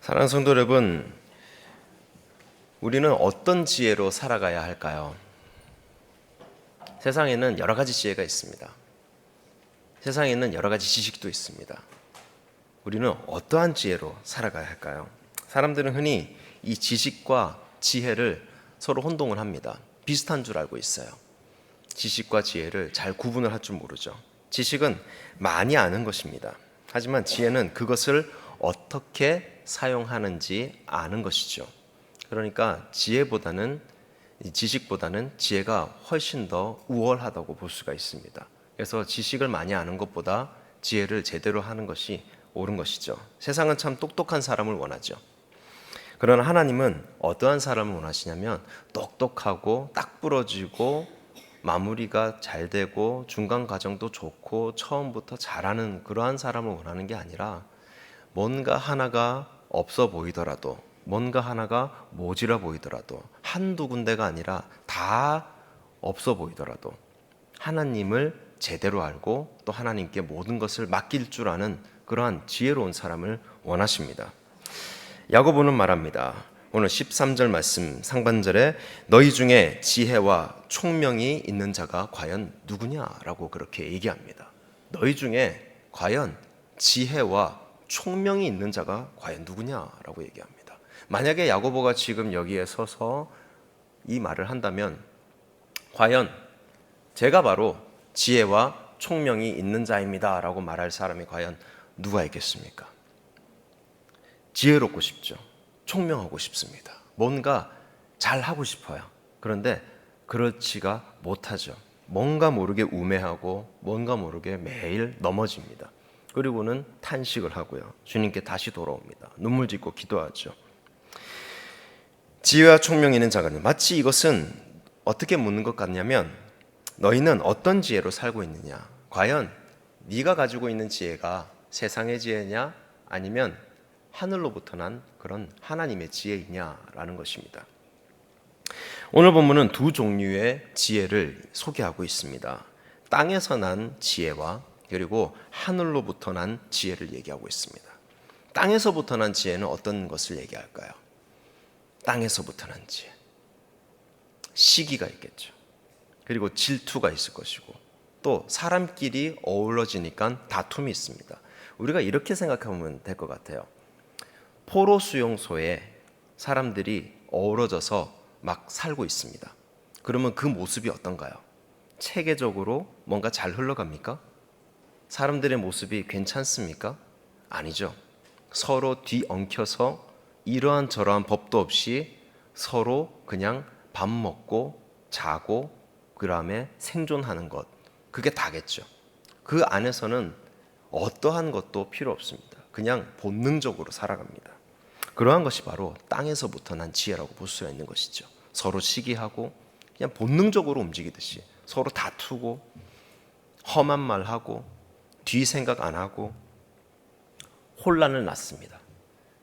사랑하는 성도 여러분, 우리는 어떤 지혜로 살아가야 할까요? 세상에는 여러 가지 지혜가 있습니다. 세상에는 여러 가지 지식도 있습니다. 우리는 어떠한 지혜로 살아가야 할까요? 사람들은 흔히 이 지식과 지혜를 서로 혼동을 합니다. 비슷한 줄 알고 있어요. 지식과 지혜를 잘 구분을 할 줄 모르죠. 지식은 많이 아는 것입니다. 하지만 지혜는 그것을 어떻게 사용하는지 아는 것이죠. 그러니까 지식보다는 지혜가 훨씬 더 우월하다고 볼 수가 있습니다. 그래서 지식을 많이 아는 것보다 지혜를 제대로 하는 것이 옳은 것이죠. 세상은 참 똑똑한 사람을 원하죠. 그러나 하나님은 어떠한 사람을 원하시냐면 똑똑하고 딱 부러지고 마무리가 잘 되고 중간 과정도 좋고 처음부터 잘하는 그러한 사람을 원하는 게 아니라 뭔가 하나가 없어 보이더라도 뭔가 하나가 모자라 보이더라도 한두 군데가 아니라 다 없어 보이더라도 하나님을 제대로 알고 또 하나님께 모든 것을 맡길 줄 아는 그러한 지혜로운 사람을 원하십니다. 야고보는 말합니다. 오늘 13절 말씀 상반절에 너희 중에 지혜와 총명이 있는 자가 과연 누구냐라고 그렇게 얘기합니다. 너희 중에 과연 지혜와 총명이 있는 자가 과연 누구냐라고 얘기합니다. 만약에 야고보가 지금 여기에 서서 이 말을 한다면 과연 제가 바로 지혜와 총명이 있는 자입니다 라고 말할 사람이 과연 누가 있겠습니까? 지혜롭고 싶죠. 총명하고 싶습니다. 뭔가 잘하고 싶어요. 그런데 그렇지가 못하죠. 뭔가 모르게 우매하고 뭔가 모르게 매일 넘어집니다. 그리고는 탄식을 하고요. 주님께 다시 돌아옵니다. 눈물 짓고 기도하죠. 지혜와 총명이 있는 자가는 마치 이것은 어떻게 묻는 것 같냐면 너희는 어떤 지혜로 살고 있느냐? 과연 네가 가지고 있는 지혜가 세상의 지혜냐? 아니면 하늘로부터 난 그런 하나님의 지혜이냐라는 것입니다. 오늘 본문은 두 종류의 지혜를 소개하고 있습니다. 땅에서 난 지혜와 그리고 하늘로부터 난 지혜를 얘기하고 있습니다. 땅에서부터 난 지혜는 어떤 것을 얘기할까요? 땅에서부터 난 지혜. 시기가 있겠죠. 그리고 질투가 있을 것이고 또 사람끼리 어우러지니까 다툼이 있습니다. 우리가 이렇게 생각하면 될 것 같아요. 포로 수용소에 사람들이 어우러져서 막 살고 있습니다. 그러면 그 모습이 어떤가요? 체계적으로 뭔가 잘 흘러갑니까? 사람들의 모습이 괜찮습니까? 아니죠. 서로 뒤엉켜서 이러한 저러한 법도 없이 서로 그냥 밥 먹고 자고 그 다음에 생존하는 것, 그게 다겠죠. 그 안에서는 어떠한 것도 필요 없습니다. 그냥 본능적으로 살아갑니다. 그러한 것이 바로 땅에서부터 난 지혜라고 볼 수가 있는 것이죠. 서로 시기하고 그냥 본능적으로 움직이듯이 서로 다투고 험한 말하고 뒤 생각 안 하고 혼란을 낳습니다.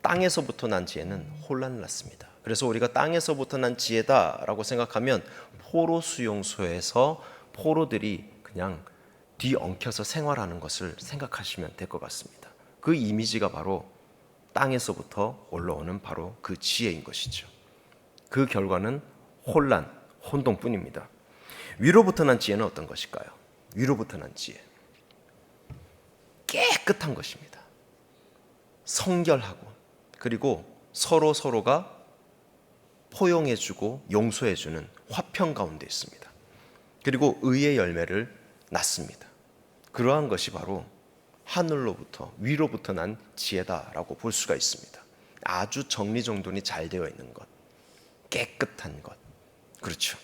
땅에서부터 난 지혜는 혼란을 낳습니다. 그래서 우리가 땅에서부터 난 지혜다라고 생각하면 포로 수용소에서 포로들이 그냥 뒤엉켜서 생활하는 것을 생각하시면 될 것 같습니다. 그 이미지가 바로 땅에서부터 올라오는 바로 그 지혜인 것이죠. 그 결과는 혼란, 혼동뿐입니다. 위로부터 난 지혜는 어떤 것일까요? 위로부터 난 지혜. 깨끗한 것입니다. 성결하고 그리고 서로가 포용해주고 용서해주는 화평 가운데 있습니다. 그리고 의의 열매를 낳습니다. 그러한 것이 바로 하늘로부터 위로부터 난 지혜다라고 볼 수가 있습니다. 아주 정리정돈이 잘 되어 있는 것, 깨끗한 것. 그렇죠.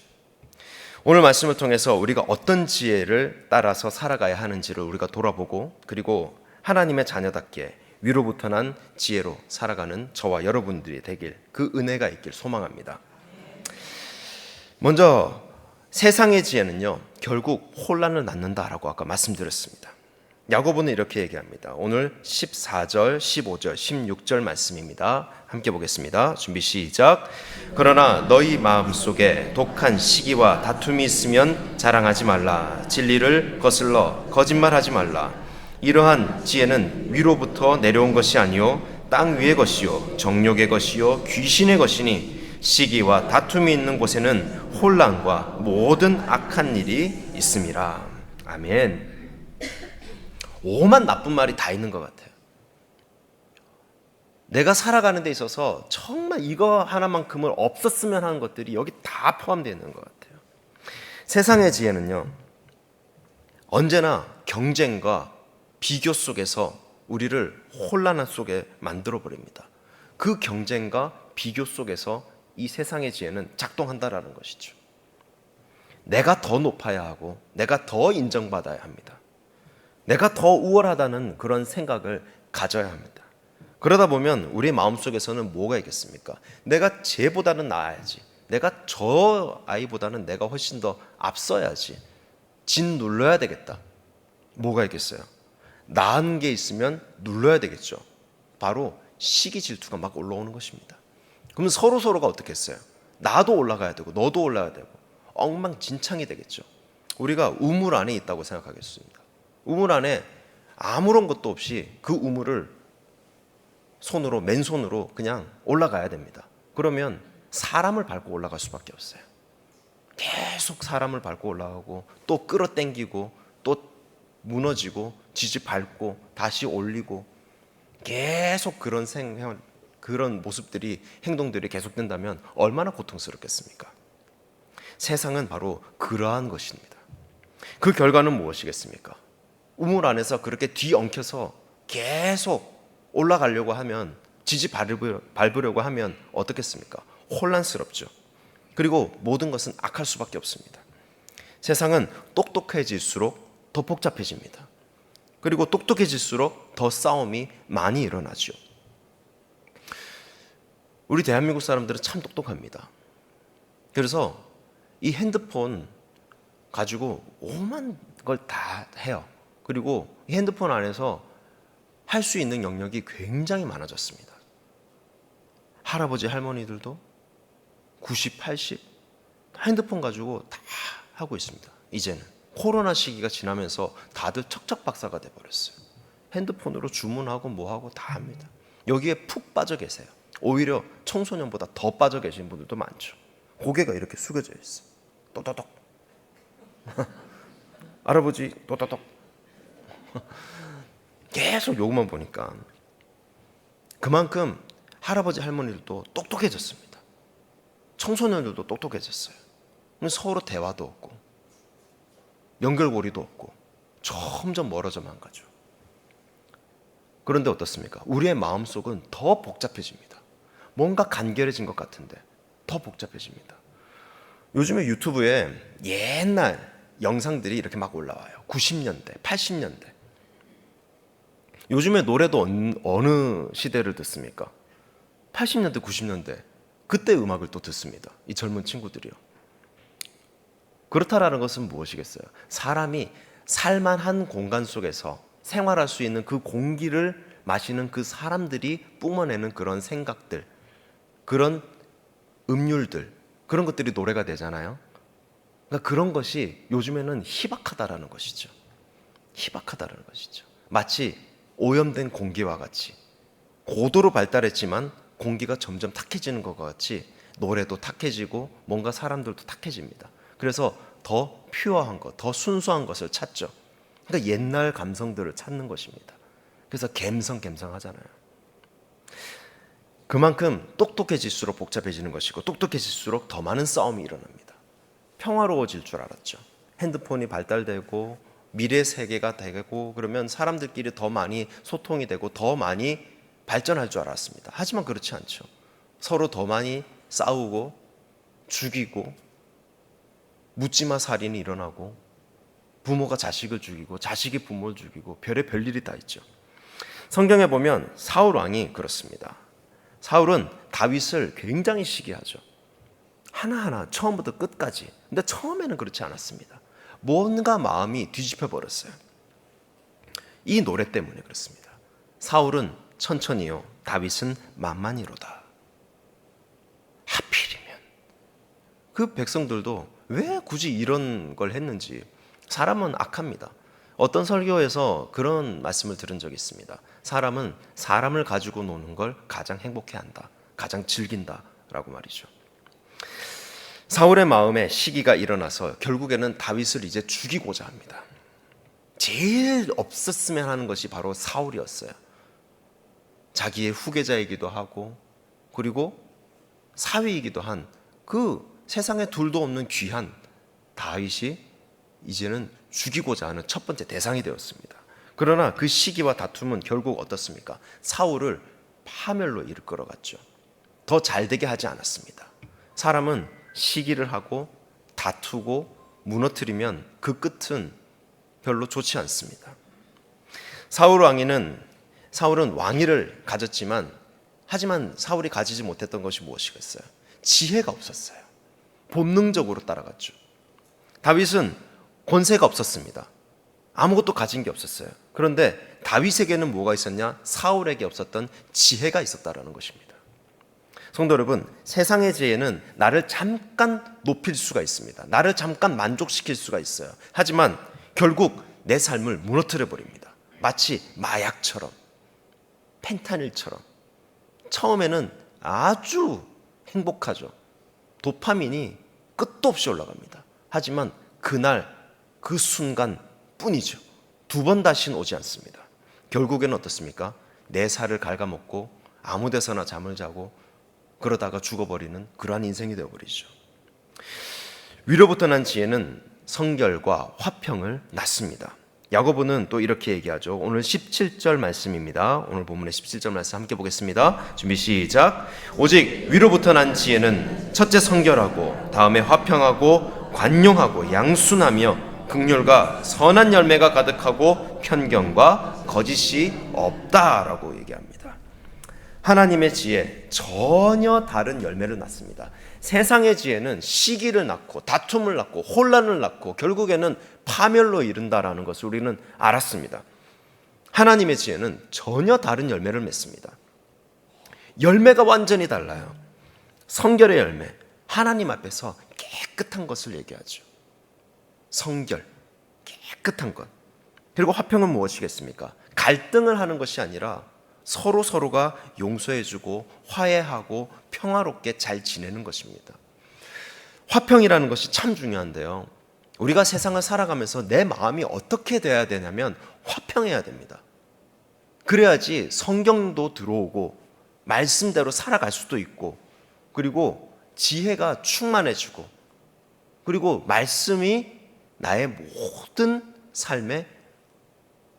오늘 말씀을 통해서 우리가 어떤 지혜를 따라서 살아가야 하는지를 우리가 돌아보고 그리고 하나님의 자녀답게 위로부터 난 지혜로 살아가는 저와 여러분들이 되길 그 은혜가 있길 소망합니다. 먼저 세상의 지혜는요 결국 혼란을 낳는다라고 아까 말씀드렸습니다. 야고보는 이렇게 얘기합니다. 오늘 14절, 15절, 16절 말씀입니다. 함께 보겠습니다. 준비 시작. 그러나 너희 마음속에 독한 시기와 다툼이 있으면 자랑하지 말라. 진리를 거슬러 거짓말하지 말라. 이러한 지혜는 위로부터 내려온 것이 아니요 땅 위의 것이요 정욕의 것이요 귀신의 것이니 시기와 다툼이 있는 곳에는 혼란과 모든 악한 일이 있음이라. 아멘. 오만 나쁜 말이 다 있는 것 같아요. 내가 살아가는 데 있어서 정말 이거 하나만큼은 없었으면 하는 것들이 여기 다 포함되어 있는 것 같아요. 세상의 지혜는요, 언제나 경쟁과 비교 속에서 우리를 혼란 속에 만들어 버립니다. 그 경쟁과 비교 속에서 이 세상의 지혜는 작동한다라는 것이죠. 내가 더 높아야 하고 내가 더 인정받아야 합니다. 내가 더 우월하다는 그런 생각을 가져야 합니다. 그러다 보면 우리의 마음속에서는 뭐가 있겠습니까? 내가 쟤보다는 나아야지. 내가 저 아이보다는 내가 훨씬 더 앞서야지. 진 눌러야 되겠다. 뭐가 있겠어요? 나은 게 있으면 눌러야 되겠죠. 바로 시기 질투가 막 올라오는 것입니다. 그러면 서로가 어떻게 했어요? 나도 올라가야 되고 너도 올라가야 되고 엉망진창이 되겠죠. 우리가 우물 안에 있다고 생각하겠습니다. 우물 안에 아무런 것도 없이 그 우물을 맨손으로 그냥 올라가야 됩니다. 그러면 사람을 밟고 올라갈 수밖에 없어요. 계속 사람을 밟고 올라가고 또 끌어당기고 또 무너지고 밟고 다시 올리고 계속 그런 모습들이 행동들이 계속된다면 얼마나 고통스럽겠습니까? 세상은 바로 그러한 것입니다. 그 결과는 무엇이겠습니까? 우물 안에서 그렇게 뒤엉켜서 계속 올라가려고 하면 밟으려고 하면 어떻겠습니까? 혼란스럽죠. 그리고 모든 것은 악할 수밖에 없습니다. 세상은 똑똑해질수록 더 복잡해집니다. 그리고 똑똑해질수록 더 싸움이 많이 일어나죠. 우리 대한민국 사람들은 참 똑똑합니다. 그래서 이 핸드폰 가지고 오만 걸 다 해요. 그리고 이 핸드폰 안에서 할 수 있는 영역이 굉장히 많아졌습니다. 할아버지 할머니들도 90, 80 핸드폰 가지고 다 하고 있습니다. 이제는 코로나 시기가 지나면서 다들 척척박사가 돼버렸어요. 핸드폰으로 주문하고 뭐하고 다 합니다. 여기에 푹 빠져 계세요. 오히려 청소년보다 더 빠져 계신 분들도 많죠. 고개가 이렇게 숙여져 있어요. 또또똑 할아버지 또또똑 계속 요것만 보니까 그만큼 할아버지 할머니들도 똑똑해졌습니다. 청소년들도 똑똑해졌어요. 서로 대화도 없고 연결고리도 없고 점점 멀어져만 가죠. 그런데 어떻습니까? 우리의 마음속은 더 복잡해집니다. 뭔가 간결해진 것 같은데 더 복잡해집니다. 요즘에 유튜브에 옛날 영상들이 이렇게 막 올라와요. 90년대, 80년대. 요즘에 노래도 어느 시대를 듣습니까? 80년대, 90년대. 그때 음악을 또 듣습니다. 이 젊은 친구들이요. 그렇다라는 것은 무엇이겠어요? 사람이 살만한 공간 속에서 생활할 수 있는 그 공기를 마시는 그 사람들이 뿜어내는 그런 생각들, 그런 음률들, 그런 것들이 노래가 되잖아요. 그러니까 그런 것이 요즘에는 희박하다라는 것이죠. 희박하다라는 것이죠. 마치 오염된 공기와 같이 고도로 발달했지만 공기가 점점 탁해지는 것과 같이 노래도 탁해지고 뭔가 사람들도 탁해집니다. 그래서 더 퓨어한 것, 더 순수한 것을 찾죠. 그러니까 옛날 감성들을 찾는 것입니다. 그래서 갬성갬성하잖아요. 그만큼 똑똑해질수록 복잡해지는 것이고 똑똑해질수록 더 많은 싸움이 일어납니다. 평화로워질 줄 알았죠. 핸드폰이 발달되고 미래 세계가 되고 그러면 사람들끼리 더 많이 소통이 되고 더 많이 발전할 줄 알았습니다. 하지만 그렇지 않죠. 서로 더 많이 싸우고 죽이고 묻지마 살인이 일어나고 부모가 자식을 죽이고 자식이 부모를 죽이고 별의 별일이 다 있죠. 성경에 보면 사울 왕이 그렇습니다. 사울은 다윗을 굉장히 시기하죠. 하나하나 처음부터 끝까지. 근데 처음에는 그렇지 않았습니다. 뭔가 마음이 뒤집혀 버렸어요. 이 노래 때문에 그렇습니다. 사울은 천천히요, 다윗은 만만히로다. 하필이면 그 백성들도 왜 굳이 이런 걸 했는지. 사람은 악합니다. 어떤 설교에서 그런 말씀을 들은 적이 있습니다. 사람은 사람을 가지고 노는 걸 가장 행복해한다, 가장 즐긴다라고 말이죠. 사울의 마음에 시기가 일어나서 결국에는 다윗을 이제 죽이고자 합니다. 제일 없었으면 하는 것이 바로 사울이었어요. 자기의 후계자이기도 하고 그리고 사위이기도 한 그 세상에 둘도 없는 귀한 다윗이 이제는 죽이고자 하는 첫 번째 대상이 되었습니다. 그러나 그 시기와 다툼은 결국 어떻습니까? 사울을 파멸로 이끌어갔죠. 더 잘되게 하지 않았습니다. 사람은 시기를 하고 다투고 무너뜨리면 그 끝은 별로 좋지 않습니다. 사울은 왕위를 가졌지만 하지만 사울이 가지지 못했던 것이 무엇이겠어요? 지혜가 없었어요. 본능적으로 따라갔죠. 다윗은 권세가 없었습니다. 아무것도 가진 게 없었어요. 그런데 다윗에게는 뭐가 있었냐? 사울에게 없었던 지혜가 있었다라는 것입니다. 성도 여러분, 세상의 지혜는 나를 잠깐 높일 수가 있습니다. 나를 잠깐 만족시킬 수가 있어요. 하지만 결국 내 삶을 무너뜨려 버립니다. 마치 마약처럼, 펜타닐처럼. 처음에는 아주 행복하죠. 도파민이 끝도 없이 올라갑니다. 하지만 그날 그 순간 뿐이죠. 두 번 다시는 오지 않습니다. 결국에는 어떻습니까? 내 살을 갉아먹고 아무 데서나 잠을 자고 그러다가 죽어버리는 그러한 인생이 되어버리죠. 위로부터 난 지혜는 성결과 화평을 낳습니다. 야고보는 또 이렇게 얘기하죠. 오늘 17절 말씀입니다. 오늘 본문의 17절 말씀 함께 보겠습니다. 준비 시작. 오직 위로부터 난 지혜는 첫째 성결하고 다음에 화평하고 관용하고 양순하며 긍휼과 선한 열매가 가득하고 편견과 거짓이 없다라고 얘기합니다. 하나님의 지혜 전혀 다른 열매를 낳습니다. 세상의 지혜는 시기를 낳고 다툼을 낳고 혼란을 낳고 결국에는 파멸로 이른다라는 것을 우리는 알았습니다. 하나님의 지혜는 전혀 다른 열매를 맺습니다. 열매가 완전히 달라요. 성결의 열매, 하나님 앞에서 깨끗한 것을 얘기하죠. 성결, 깨끗한 것. 그리고 화평은 무엇이겠습니까? 갈등을 하는 것이 아니라 서로가 용서해주고 화해하고 평화롭게 잘 지내는 것입니다. 화평이라는 것이 참 중요한데요. 우리가 세상을 살아가면서 내 마음이 어떻게 돼야 되냐면 화평해야 됩니다. 그래야지 성경도 들어오고 말씀대로 살아갈 수도 있고 그리고 지혜가 충만해지고 그리고 말씀이 나의 모든 삶의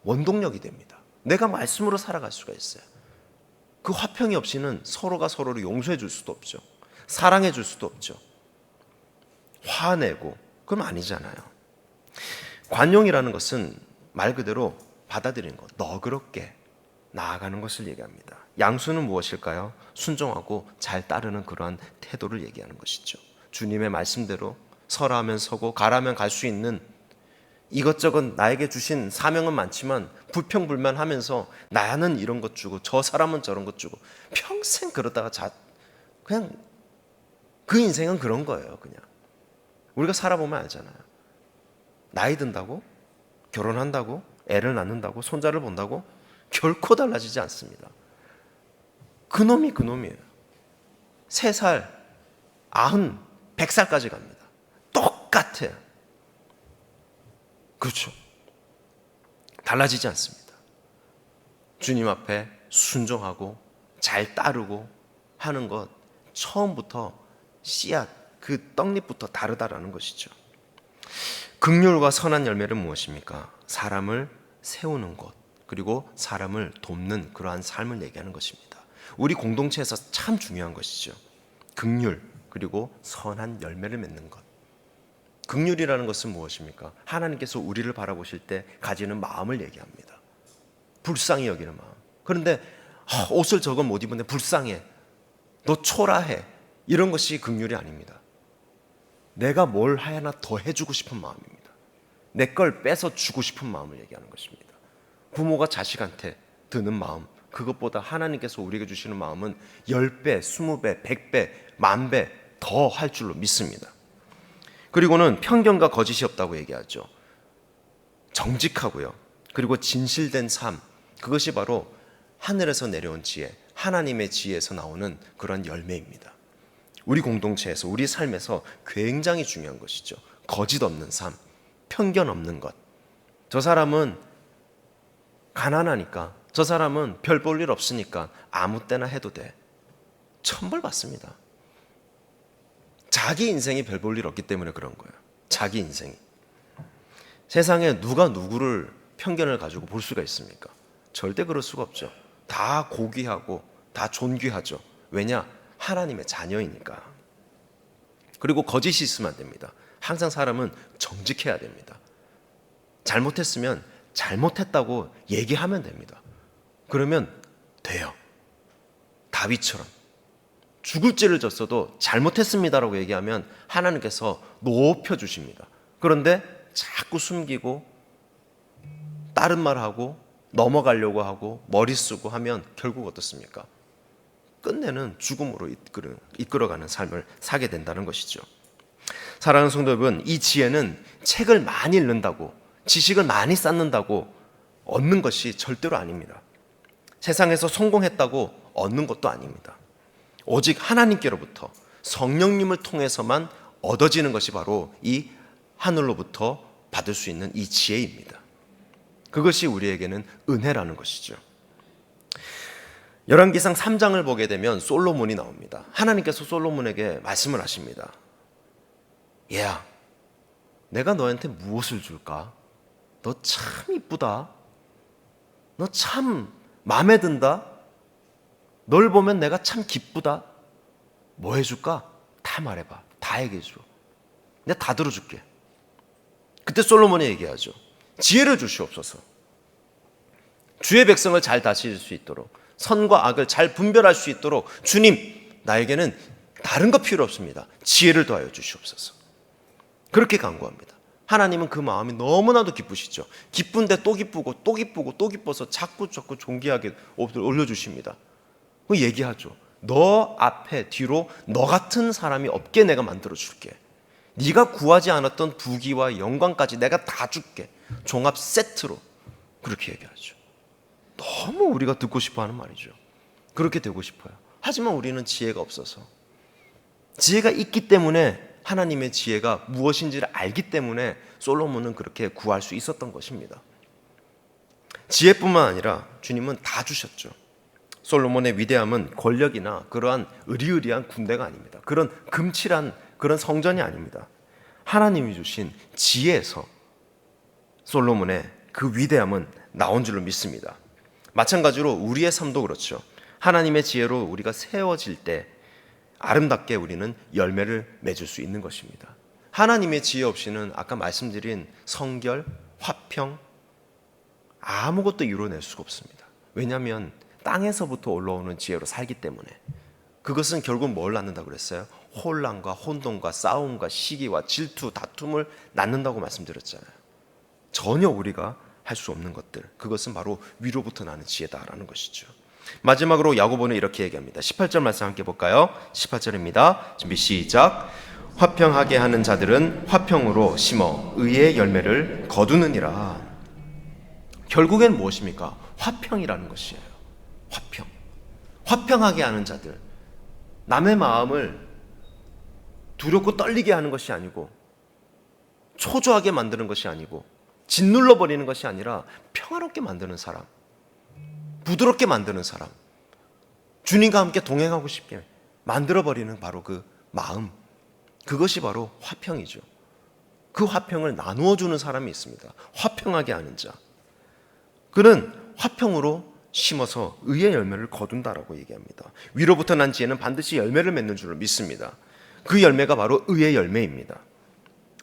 원동력이 됩니다. 내가 말씀으로 살아갈 수가 있어요. 그 화평이 없이는 서로가 서로를 용서해 줄 수도 없죠. 사랑해 줄 수도 없죠. 화내고 그럼 아니잖아요. 관용이라는 것은 말 그대로 받아들이는 것, 너그럽게 나아가는 것을 얘기합니다. 양수는 무엇일까요? 순종하고 잘 따르는 그러한 태도를 얘기하는 것이죠. 주님의 말씀대로 서라면 서고 가라면 갈 수 있는 이것저것 나에게 주신 사명은 많지만 불평불만하면서 나는 이런 것 주고 저 사람은 저런 것 주고 평생 그러다가 그냥 그 인생은 그런 거예요. 그냥 우리가 살아보면 알잖아요. 나이 든다고 결혼한다고 애를 낳는다고 손자를 본다고 결코 달라지지 않습니다. 그놈이 그놈이에요. 3살, 90, 100살까지 갑니다. 똑같아요. 그렇죠. 달라지지 않습니다. 주님 앞에 순종하고 잘 따르고 하는 것 처음부터 씨앗, 그 떡잎부터 다르다라는 것이죠. 긍휼과 선한 열매는 무엇입니까? 사람을 세우는 것 그리고 사람을 돕는 그러한 삶을 얘기하는 것입니다. 우리 공동체에서 참 중요한 것이죠. 긍휼 그리고 선한 열매를 맺는 것. 긍휼이라는 것은 무엇입니까? 하나님께서 우리를 바라보실 때 가지는 마음을 얘기합니다. 불쌍히 여기는 마음. 그런데 옷을 저건 못 입었는데 불쌍해. 너 초라해. 이런 것이 긍휼이 아닙니다. 내가 뭘 하나 더 해주고 싶은 마음입니다. 내 걸 뺏어 주고 싶은 마음을 얘기하는 것입니다. 부모가 자식한테 드는 마음, 그것보다 하나님께서 우리에게 주시는 마음은 10배, 20배, 100배, 10,000배 더 할 줄로 믿습니다. 그리고는 편견과 거짓이 없다고 얘기하죠. 정직하고요. 그리고 진실된 삶, 그것이 바로 하늘에서 내려온 지혜, 하나님의 지혜에서 나오는 그런 열매입니다. 우리 공동체에서, 우리 삶에서 굉장히 중요한 것이죠. 거짓 없는 삶, 편견 없는 것. 저 사람은 가난하니까, 저 사람은 별 볼 일 없으니까 아무 때나 해도 돼. 천벌 받습니다. 자기 인생이 별 볼 일 없기 때문에 그런 거예요. 자기 인생이. 세상에 누가 누구를 편견을 가지고 볼 수가 있습니까? 절대 그럴 수가 없죠. 다 고귀하고 다 존귀하죠. 왜냐? 하나님의 자녀이니까. 그리고 거짓이 있으면 안 됩니다. 항상 사람은 정직해야 됩니다. 잘못했으면 잘못했다고 얘기하면 됩니다. 그러면 돼요. 다윗처럼 죽을 죄를 졌어도 잘못했습니다라고 얘기하면 하나님께서 높여주십니다. 그런데 자꾸 숨기고 다른 말하고 넘어가려고 하고 머리 쓰고 하면 결국 어떻습니까? 끝내는 죽음으로 이끌어가는 삶을 사게 된다는 것이죠. 사랑하는 성도 여러분, 이 지혜는 책을 많이 읽는다고, 지식을 많이 쌓는다고 얻는 것이 절대로 아닙니다. 세상에서 성공했다고 얻는 것도 아닙니다. 오직 하나님께로부터 성령님을 통해서만 얻어지는 것이 바로 이 하늘로부터 받을 수 있는 이 지혜입니다. 그것이 우리에게는 은혜라는 것이죠. 열왕기상 3장을 보게 되면 솔로몬이 나옵니다. 하나님께서 솔로몬에게 말씀을 하십니다. 얘야, 내가 너한테 무엇을 줄까? 너 참 이쁘다. 너 참 마음에 든다. 널 보면 내가 참 기쁘다. 뭐 해줄까? 다 말해봐. 다 얘기해줘. 내가 다 들어줄게. 그때 솔로몬이 얘기하죠. 지혜를 주시옵소서. 주의 백성을 잘 다스릴 수 있도록, 선과 악을 잘 분별할 수 있도록 주님, 나에게는 다른 거 필요 없습니다. 지혜를 더하여 주시옵소서. 그렇게 간구합니다. 하나님은 그 마음이 너무나도 기쁘시죠. 기쁜데 또 기쁘고 또 기쁘고 또 기뻐서 자꾸 존귀하게 올려주십니다. 그 얘기하죠. 너 앞에 뒤로 너 같은 사람이 없게 내가 만들어줄게. 네가 구하지 않았던 부귀와 영광까지 내가 다 줄게. 종합 세트로. 그렇게 얘기하죠. 너무 우리가 듣고 싶어하는 말이죠. 그렇게 되고 싶어요. 하지만 우리는 지혜가 없어서, 지혜가 있기 때문에, 하나님의 지혜가 무엇인지를 알기 때문에 솔로몬은 그렇게 구할 수 있었던 것입니다. 지혜뿐만 아니라 주님은 다 주셨죠. 솔로몬의 위대함은 권력이나 그러한 의리의리한 군대가 아닙니다. 그런 금칠한 그런 성전이 아닙니다. 하나님이 주신 지혜에서 솔로몬의 그 위대함은 나온 줄로 믿습니다. 마찬가지로 우리의 삶도 그렇죠. 하나님의 지혜로 우리가 세워질 때 아름답게 우리는 열매를 맺을 수 있는 것입니다. 하나님의 지혜 없이는 아까 말씀드린 성결, 화평, 아무것도 이루어낼 수가 없습니다. 왜냐하면 땅에서부터 올라오는 지혜로 살기 때문에. 그것은 결국 뭘 낳는다고 그랬어요? 혼란과 혼돈과 싸움과 시기와 질투, 다툼을 낳는다고 말씀드렸잖아요. 전혀 우리가 할 수 없는 것들, 그것은 바로 위로부터 나는 지혜다라는 것이죠. 마지막으로 야고보는 이렇게 얘기합니다. 18절 말씀 함께 볼까요? 18절입니다. 준비 시작. 화평하게 하는 자들은 화평으로 심어 의의 열매를 거두느니라. 결국엔 무엇입니까? 화평이라는 것이에요. 화평. 화평하게 하는 자들, 남의 마음을 두렵고 떨리게 하는 것이 아니고, 초조하게 만드는 것이 아니고, 짓눌러 버리는 것이 아니라 평화롭게 만드는 사람, 부드럽게 만드는 사람, 주님과 함께 동행하고 싶게 만들어 버리는 바로 그 마음, 그것이 바로 화평이죠. 그 화평을 나누어 주는 사람이 있습니다. 화평하게 하는 자, 그는 화평으로 심어서 의의 열매를 거둔다라고 얘기합니다. 위로부터 난 지혜는 반드시 열매를 맺는 줄을 믿습니다. 그 열매가 바로 의의 열매입니다.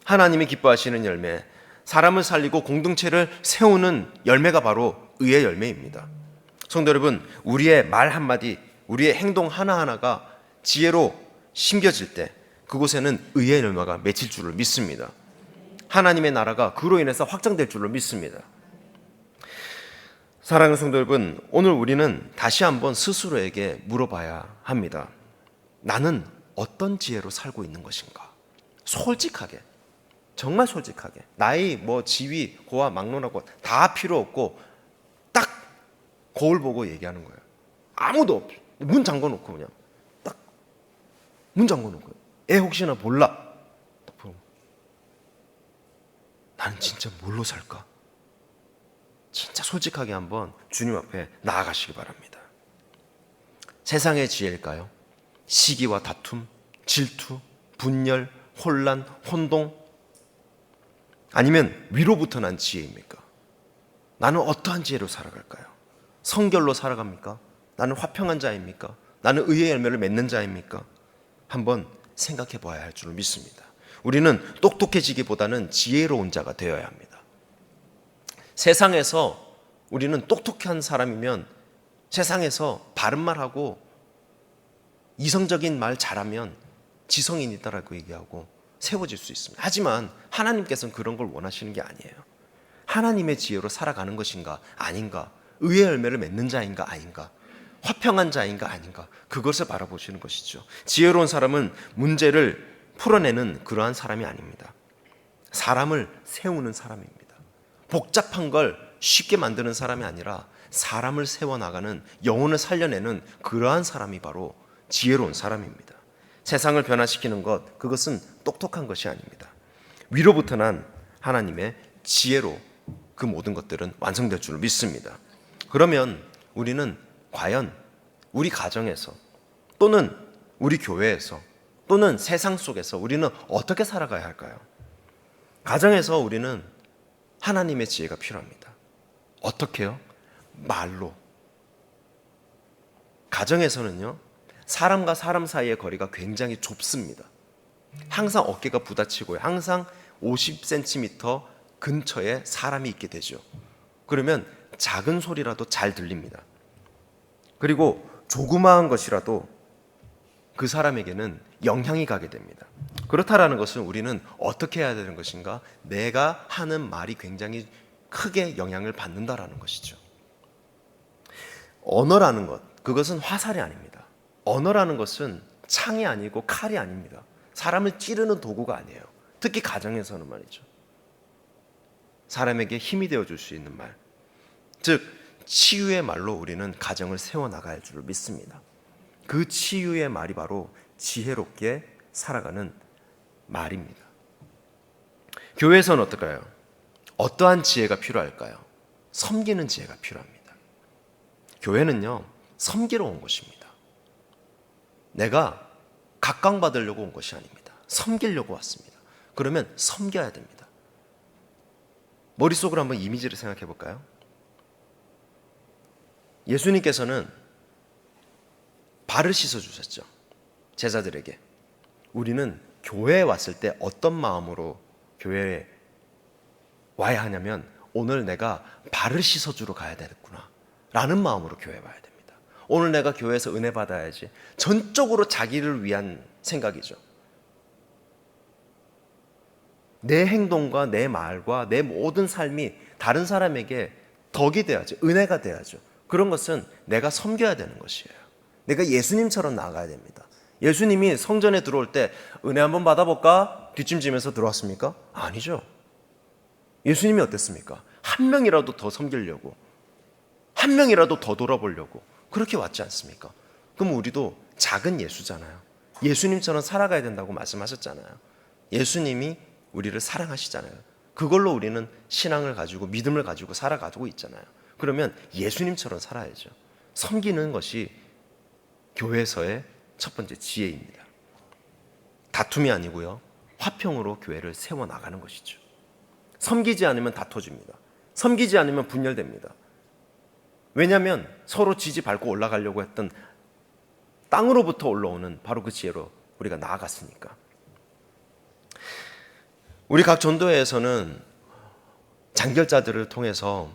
하나님이 기뻐하시는 열매, 사람을 살리고 공동체를 세우는 열매가 바로 의의 열매입니다. 성도 여러분, 우리의 말 한마디, 우리의 행동 하나하나가 지혜로 심겨질 때 그곳에는 의의 열매가 맺힐 줄을 믿습니다. 하나님의 나라가 그로 인해서 확장될 줄로 믿습니다. 사랑하는 성도 여러분, 오늘 우리는 다시 한번 스스로에게 물어봐야 합니다. 나는 어떤 지혜로 살고 있는 것인가? 솔직하게. 정말 솔직하게 나이 뭐 지위 고와 막론하고 다 필요 없고 딱 거울 보고 얘기하는 거예요. 아무도 없. 문 잠궈 놓고 그냥 딱 문 잠궈 놓고 애 혹시나 몰라. 딱 보고 나는 진짜 뭘로 살까? 진짜 솔직하게 한번 주님 앞에 나아가시기 바랍니다. 세상의 지혜일까요? 시기와 다툼, 질투, 분열, 혼란, 혼동, 아니면 위로부터 난 지혜입니까? 나는 어떠한 지혜로 살아갈까요? 성결로 살아갑니까? 나는 화평한 자입니까? 나는 의의 열매를 맺는 자입니까? 한번 생각해 보아야 할 줄 믿습니다. 우리는 똑똑해지기보다는 지혜로운 자가 되어야 합니다. 세상에서 우리는 똑똑한 사람이면 세상에서 바른 말하고 이성적인 말 잘하면 지성인이다라고 얘기하고 세워질 수 있습니다. 하지만 하나님께서는 그런 걸 원하시는 게 아니에요. 하나님의 지혜로 살아가는 것인가 아닌가, 의의 열매를 맺는 자인가 아닌가, 화평한 자인가 아닌가, 그것을 바라보시는 것이죠. 지혜로운 사람은 문제를 풀어내는 그러한 사람이 아닙니다. 사람을 세우는 사람입니다. 복잡한 걸 쉽게 만드는 사람이 아니라 사람을 세워나가는, 영혼을 살려내는 그러한 사람이 바로 지혜로운 사람입니다. 세상을 변화시키는 것, 그것은 똑똑한 것이 아닙니다. 위로부터 난 하나님의 지혜로 그 모든 것들은 완성될 줄 믿습니다. 그러면 우리는 과연 우리 가정에서 또는 우리 교회에서 또는 세상 속에서 우리는 어떻게 살아가야 할까요? 가정에서 우리는 하나님의 지혜가 필요합니다. 어떻게요? 말로. 가정에서는요, 사람과 사람 사이의 거리가 굉장히 좁습니다. 항상 어깨가 부딪히고요. 항상 50cm 근처에 사람이 있게 되죠. 그러면 작은 소리라도 잘 들립니다. 그리고 조그마한 것이라도 그 사람에게는 영향이 가게 됩니다. 그렇다라는 것은 우리는 어떻게 해야 되는 것인가? 내가 하는 말이 굉장히 크게 영향을 받는다라는 것이죠. 언어라는 것, 그것은 화살이 아닙니다. 언어라는 것은 창이 아니고 칼이 아닙니다. 사람을 찌르는 도구가 아니에요. 특히 가정에서는 말이죠. 사람에게 힘이 되어줄 수 있는 말, 즉 치유의 말로 우리는 가정을 세워나가야 할 줄 믿습니다. 그 치유의 말이 바로 지혜롭게 살아가는 말입니다. 교회에서는 어떨까요? 어떠한 지혜가 필요할까요? 섬기는 지혜가 필요합니다. 교회는요, 섬기러 온 것입니다. 내가 각광받으려고 온 것이 아닙니다. 섬기려고 왔습니다. 그러면 섬겨야 됩니다. 머릿속으로 한번 이미지를 생각해 볼까요? 예수님께서는 발을 씻어 주셨죠. 제자들에게. 우리는 교회에 왔을 때 어떤 마음으로 교회에 와야 하냐면, 오늘 내가 발을 씻어주러 가야 되겠구나 라는 마음으로 교회에 와야 됩니다. 오늘 내가 교회에서 은혜 받아야지. 전적으로 자기를 위한 생각이죠. 내 행동과 내 말과 내 모든 삶이 다른 사람에게 덕이 돼야죠. 은혜가 돼야죠. 그런 것은 내가 섬겨야 되는 것이에요. 내가 예수님처럼 나아가야 됩니다. 예수님이 성전에 들어올 때 은혜 한번 받아볼까? 뒷짐지면서 들어왔습니까? 아니죠. 예수님이 어땠습니까? 한 명이라도 더 섬기려고, 한 명이라도 더 돌아보려고 그렇게 왔지 않습니까? 그럼 우리도 작은 예수잖아요. 예수님처럼 살아가야 된다고 말씀하셨잖아요. 예수님이 우리를 사랑하시잖아요. 그걸로 우리는 신앙을 가지고 믿음을 가지고 살아가고 있잖아요. 그러면 예수님처럼 살아야죠. 섬기는 것이 교회에서의 첫 번째 지혜입니다. 다툼이 아니고요, 화평으로 교회를 세워나가는 것이죠. 섬기지 않으면 다퉈집니다. 섬기지 않으면 분열됩니다. 왜냐하면 서로 지지 밟고 올라가려고 했던 땅으로부터 올라오는 바로 그 지혜로 우리가 나아갔으니까. 우리 각 전도회에서는 장결자들을 통해서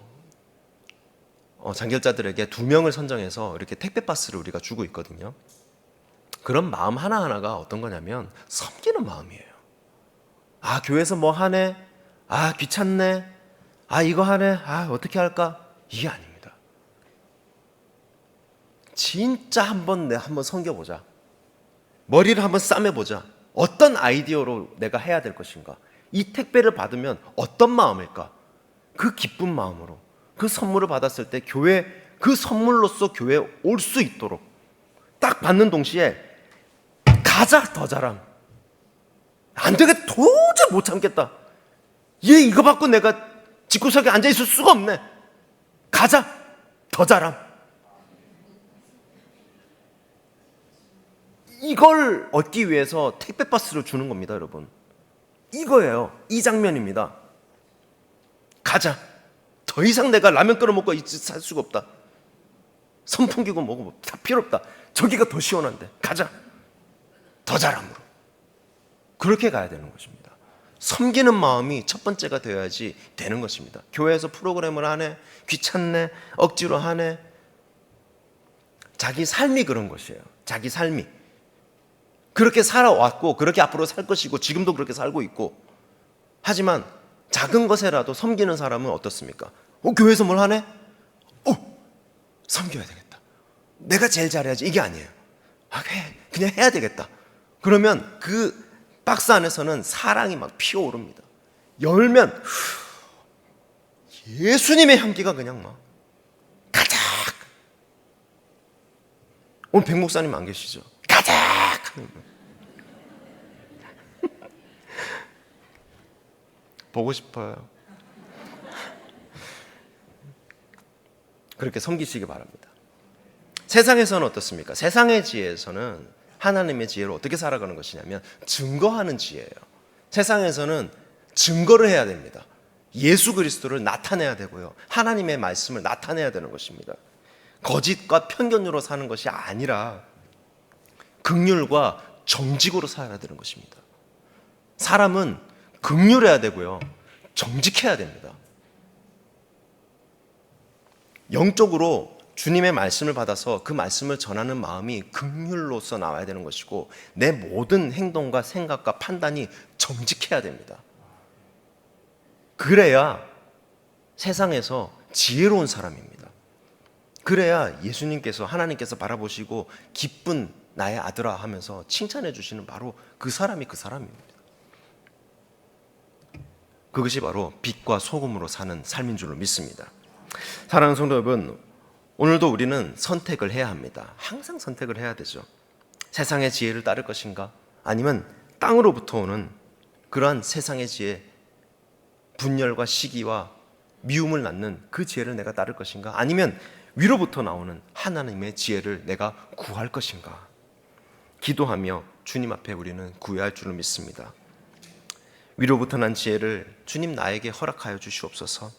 장결자들에게 2명을 선정해서 이렇게 택배 박스를 우리가 주고 있거든요. 그런 마음 하나하나가 어떤 거냐면 섬기는 마음이에요. 아, 교회에서 뭐 하네? 아, 귀찮네? 아, 이거 하네? 아, 어떻게 할까? 이게 아닙니다. 진짜 한번 섬겨보자. 머리를 한번 싸매보자. 어떤 아이디어로 내가 해야 될 것인가? 이 택배를 받으면 어떤 마음일까? 그 기쁜 마음으로 그 선물을 받았을 때 교회, 그 선물로서 교회에 올 수 있도록 딱 받는 동시에 가자 더 잘함. 안 되겠다. 도저히 못 참겠다. 얘 이거 받고 내가 집구석에 앉아 있을 수가 없네. 가자 더 잘함. 이걸 얻기 위해서 택배박스를 주는 겁니다, 여러분. 이거예요. 이 장면입니다. 가자. 더 이상 내가 라면 끓여 먹고 살 수가 없다. 선풍기고 뭐고 다 필요 없다. 저기가 더 시원한데 가자. 더 잘함으로. 그렇게 가야 되는 것입니다. 섬기는 마음이 첫 번째가 되어야지 되는 것입니다. 교회에서 프로그램을 하네, 귀찮네, 억지로 하네. 자기 삶이 그런 것이에요. 자기 삶이. 그렇게 살아왔고 그렇게 앞으로 살 것이고 지금도 그렇게 살고 있고, 하지만 작은 것에라도 섬기는 사람은 어떻습니까? 교회에서 뭘 하네? 섬겨야 되겠다. 내가 제일 잘해야지. 이게 아니에요. 그냥 해야 되겠다. 그러면 그 박스 안에서는 사랑이 막 피어오릅니다. 열면 예수님의 향기가 그냥 막 가작. 오늘 백 목사님 안 계시죠? 가작. 보고 싶어요. 그렇게 섬기시기 바랍니다. 세상에서는 어떻습니까? 세상의 지혜에서는 하나님의 지혜로 어떻게 살아가는 것이냐면 증거하는 지혜예요. 세상에서는 증거를 해야 됩니다. 예수 그리스도를 나타내야 되고요. 하나님의 말씀을 나타내야 되는 것입니다. 거짓과 편견으로 사는 것이 아니라 긍휼과 정직으로 살아야 되는 것입니다. 사람은 긍휼해야 되고요. 정직해야 됩니다. 영적으로 주님의 말씀을 받아서 그 말씀을 전하는 마음이 긍휼로서 나와야 되는 것이고, 내 모든 행동과 생각과 판단이 정직해야 됩니다. 그래야 세상에서 지혜로운 사람입니다. 그래야 예수님께서, 하나님께서 바라보시고 기쁜 나의 아들아 하면서 칭찬해 주시는 바로 그 사람이 그 사람입니다. 그것이 바로 빛과 소금으로 사는 삶인 줄로 믿습니다. 사랑하는 성도 여러분, 오늘도 우리는 선택을 해야 합니다. 항상 선택을 해야 되죠. 세상의 지혜를 따를 것인가? 아니면 땅으로부터 오는 그러한 세상의 지혜, 분열과 시기와 미움을 낳는 그 지혜를 내가 따를 것인가? 아니면 위로부터 나오는 하나님의 지혜를 내가 구할 것인가? 기도하며 주님 앞에 우리는 구해야 할 줄로 믿습니다. 위로부터 난 지혜를 주님 나에게 허락하여 주시옵소서.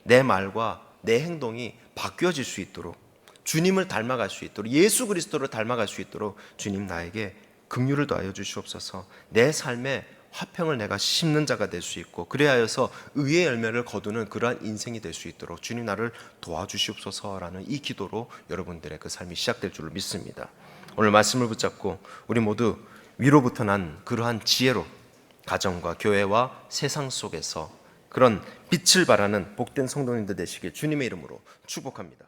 내 말과 내 행동이 바뀌어질 수 있도록, 주님을 닮아갈 수 있도록, 예수 그리스도를 닮아갈 수 있도록 주님 나에게 긍휼을 더하여 주시옵소서. 내 삶에 화평을 내가 심는 자가 될 수 있고, 그래야 하여서 의의 열매를 거두는 그러한 인생이 될 수 있도록 주님 나를 도와주시옵소서라는 이 기도로 여러분들의 그 삶이 시작될 줄로 믿습니다. 오늘 말씀을 붙잡고 우리 모두 위로부터 난 그러한 지혜로 가정과 교회와 세상 속에서 그런 빛을 발하는 복된 성도님들 되시길 주님의 이름으로 축복합니다.